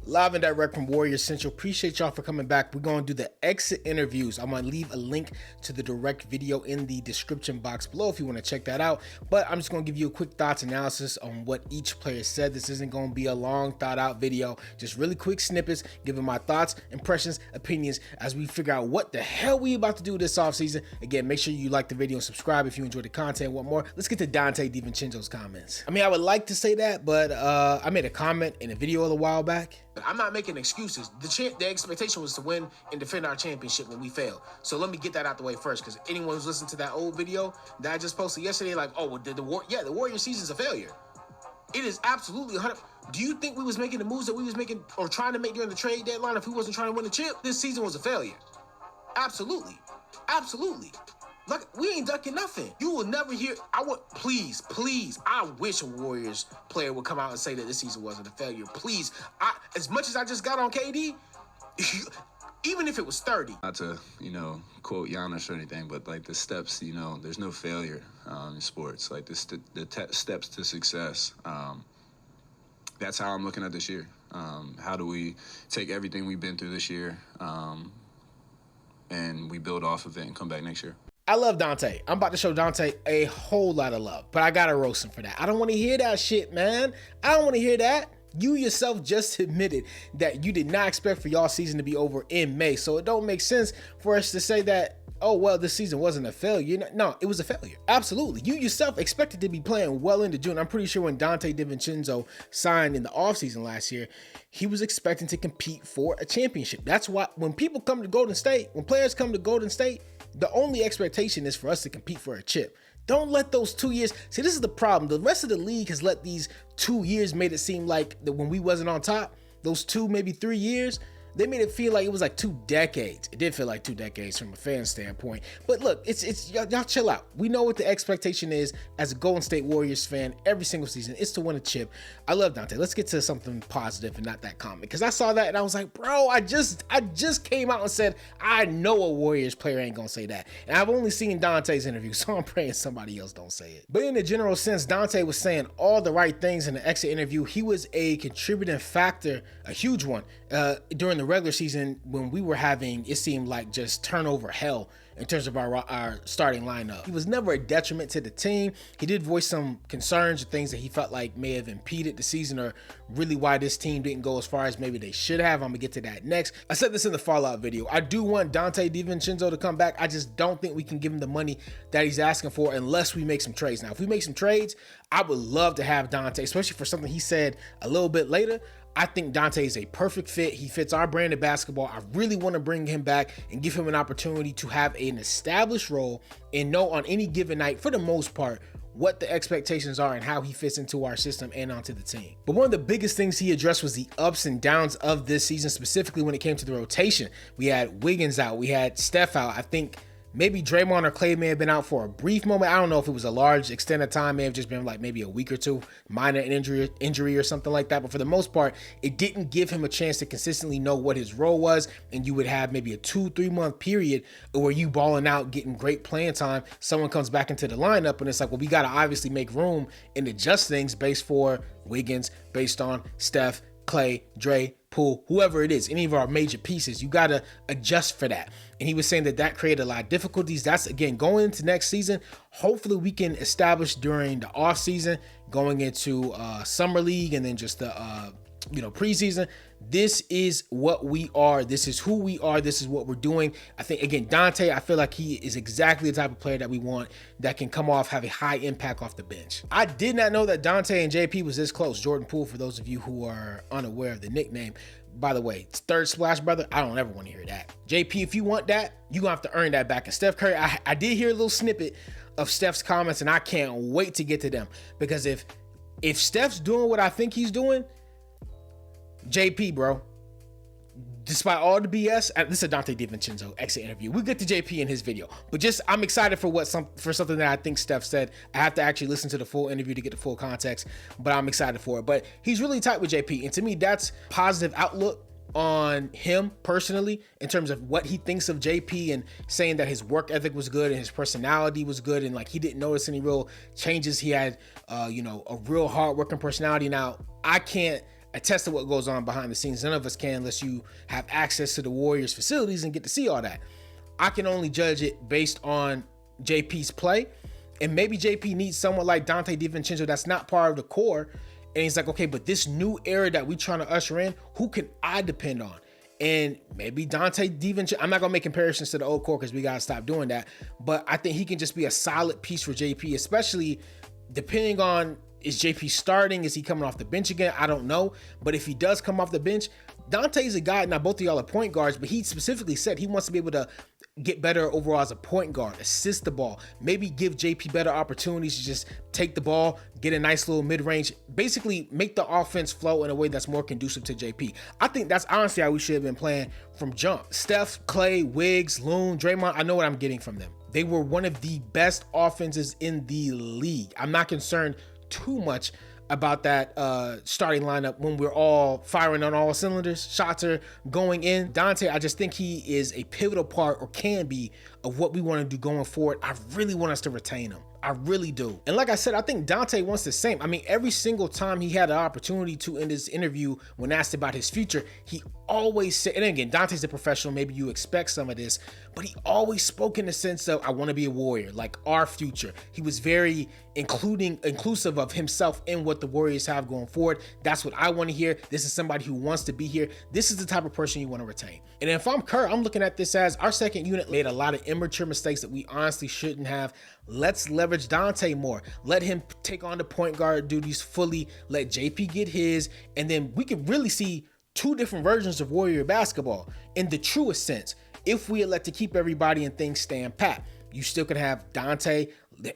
Live and direct from Warriors Central. Appreciate y'all for coming back. We're going to do the exit interviews. I'm going to leave a link to the direct video in the description box below if you want to check that out. But I'm just going to give you a quick thoughts analysis on what each player said. This isn't going to be a long thought out video, just really quick snippets, giving my thoughts, impressions, opinions as we figure out what the hell we about to do this offseason. Again, make sure you like the video and subscribe if you enjoy the content. Want more? Let's get to Donte Divincenzo's comments. I mean, I would like to say that, but I made a comment in a video a while back. I'm not making excuses. The expectation was to win and defend our championship when we failed. So let me get that out the way first, because anyone who's listened to that old video that I just posted yesterday, like, oh, well, the Warrior season's a failure. It is absolutely 100. Do you think we was making the moves that we was making or trying to make during the trade deadline if we wasn't trying to win the chip? This season was a failure. Absolutely. Absolutely. Look, we ain't ducking nothing. You will never hear. Please. I wish a Warriors player would come out and say that this season wasn't a failure. Please. As much as I just got on KD, even if it was 30. Not to, quote Giannis or anything, but like the steps, there's no failure in sports. Like the steps to success. That's how I'm looking at this year. How do we take everything we've been through this year and we build off of it and come back next year? I love Donte. I'm about to show Donte a whole lot of love, but I gotta roast him for that. I don't want to hear that shit, man. I don't want to hear that. You yourself just admitted that you did not expect for y'all season to be over in May, so it don't make sense for us to say that, oh, well, this season wasn't a failure. No, it was a failure. Absolutely. You yourself expected to be playing well into June. I'm pretty sure when Donte Divincenzo signed in the offseason last year, he was expecting to compete for a championship. That's why when people come to Golden State, when players come to Golden State, the only expectation is for us to compete for a chip. Don't let those 2 years. See, this is the problem. The rest of the league has let these 2 years made it seem like that when we wasn't on top, those 2, maybe 3 years, they made it feel like it was like 2 decades. It did feel like 2 decades from a fan standpoint. But look, it's y'all chill out. We know what the expectation is as a Golden State Warriors fan every single season. It's to win a chip. I love Donte. Let's get to something positive and not that comment. Because I saw that and I was like, bro, I just came out and said, I know a Warriors player ain't gonna say that. And I've only seen Donte's interview, so I'm praying somebody else don't say it. But in a general sense, Donte was saying all the right things in the exit interview. He was a contributing factor, a huge one, during the regular season when we were having, it seemed like just turnover hell in terms of our starting lineup. He was never a detriment to the team. He did voice some concerns or things that he felt like may have impeded the season or really why this team didn't go as far as maybe they should have. I'm gonna get to that next. I said this in the Fallout video. I do want Donte Divincenzo to come back. I just don't think we can give him the money that he's asking for unless we make some trades. Now, if we make some trades, I would love to have Donte, especially for something he said a little bit later. I think Donte is a perfect fit. He fits our brand of basketball. I really want to bring him back and give him an opportunity to have an established role and know on any given night, for the most part, what the expectations are and how he fits into our system and onto the team. But one of the biggest things he addressed was the ups and downs of this season, specifically when it came to the rotation. We had Wiggins out. We had Steph out. I think maybe Draymond or Clay may have been out for a brief moment. I don't know if it was a large extended time, may have just been like maybe a week or two, minor injury or something like that. But for the most part, it didn't give him a chance to consistently know what his role was. And you would have maybe a 2-3 month period where you balling out, getting great playing time. Someone comes back into the lineup and it's like, well, we got to obviously make room and adjust things based for Wiggins, based on Steph, Clay, Dre, Poole, whoever it is, any of our major pieces. You got to adjust for that. And he was saying that created a lot of difficulties. That's, again, going into next season. Hopefully we can establish during the off season, going into summer league and then just the preseason. This is what we are. This is who we are. This is what we're doing. I think, again, Donte, I feel like he is exactly the type of player that we want that can come off, have a high impact off the bench. I did not know that Donte and JP was this close. Jordan Poole, for those of you who are unaware of the nickname. By the way, it's third splash brother. I don't ever want to hear that. JP, if you want that, you're going to have to earn that back. And Steph Curry, I did hear a little snippet of Steph's comments, and I can't wait to get to them. Because if Steph's doing what I think he's doing, JP, bro, despite all the BS, this is a Donte Divincenzo exit interview. We'll get to JP in his video, but just I'm excited for something that I think Steph said. I have to actually listen to the full interview to get the full context, but I'm excited for it. But he's really tight with JP, and to me, that's positive outlook on him personally in terms of what he thinks of JP, and saying that his work ethic was good and his personality was good, and like he didn't notice any real changes. He had a real hard working personality. Now I can't attest to what goes on behind the scenes. None of us can unless you have access to the Warriors facilities and get to see all that. I can only judge it based on JP's play. And maybe JP needs someone like Donte Divincenzo that's not part of the core. And he's like, okay, but this new era that we trying to usher in, who can I depend on? And maybe Donte Divincenzo, I'm not going to make comparisons to the old core because we got to stop doing that. But I think he can just be a solid piece for JP, especially depending on, is JP starting? Is he coming off the bench again? I don't know. But if he does come off the bench, Donte's a guy, now both of y'all are point guards, but he specifically said he wants to be able to get better overall as a point guard, assist the ball, maybe give JP better opportunities to just take the ball, get a nice little mid-range, basically make the offense flow in a way that's more conducive to JP. I think that's honestly how we should have been playing from jump. Steph, Clay, Wiggs, Loon, Draymond, I know what I'm getting from them. They were one of the best offenses in the league. I'm not concerned too much about that starting lineup when we're all firing on all cylinders. Shots are going in. Donte, I just think he is a pivotal part, or can be, of what we want to do going forward. I really want us to retain him. I really do. And like I said, I think Donte wants the same. I mean, every single time he had an opportunity to, in this interview, when asked about his future, he always said, and again, Dante's a professional, maybe you expect some of this, but he always spoke in the sense of, I want to be a Warrior, like our future. He was very inclusive of himself in what the Warriors have going forward. That's what I want to hear. This is somebody who wants to be here. This is the type of person you want to retain. And if I'm Kerr, I'm looking at this as our second unit made a lot of immature mistakes that we honestly shouldn't have. Let's leverage Donte more. Let him take on the point guard duties fully. Let JP get his. And then we could really see two different versions of Warrior basketball in the truest sense. If we elect to keep everybody and things stand pat, you still can have Donte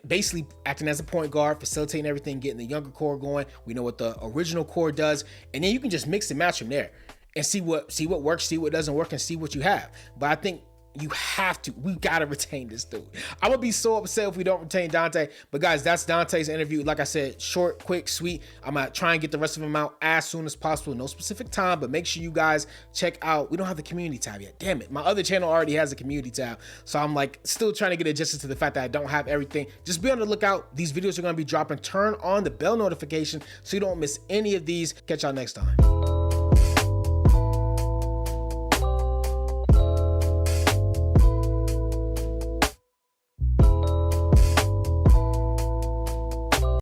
basically acting as a point guard, facilitating everything, getting the younger core going. We know what the original core does. And then you can just mix and match from there and see what works, see what doesn't work, and see what you have. But I think we gotta retain this dude. I'm gonna be so upset if we don't retain Donte. But guys, that's Dante's interview. Like I said, short, quick, sweet. I'm gonna try and get the rest of them out as soon as possible. No specific time, but make sure you guys check out. We don't have the community tab yet. Damn it. My other channel already has a community tab. So I'm like still trying to get adjusted to the fact that I don't have everything. Just be on the lookout. These videos are gonna be dropping. Turn on the bell notification so you don't miss any of these. Catch y'all next time.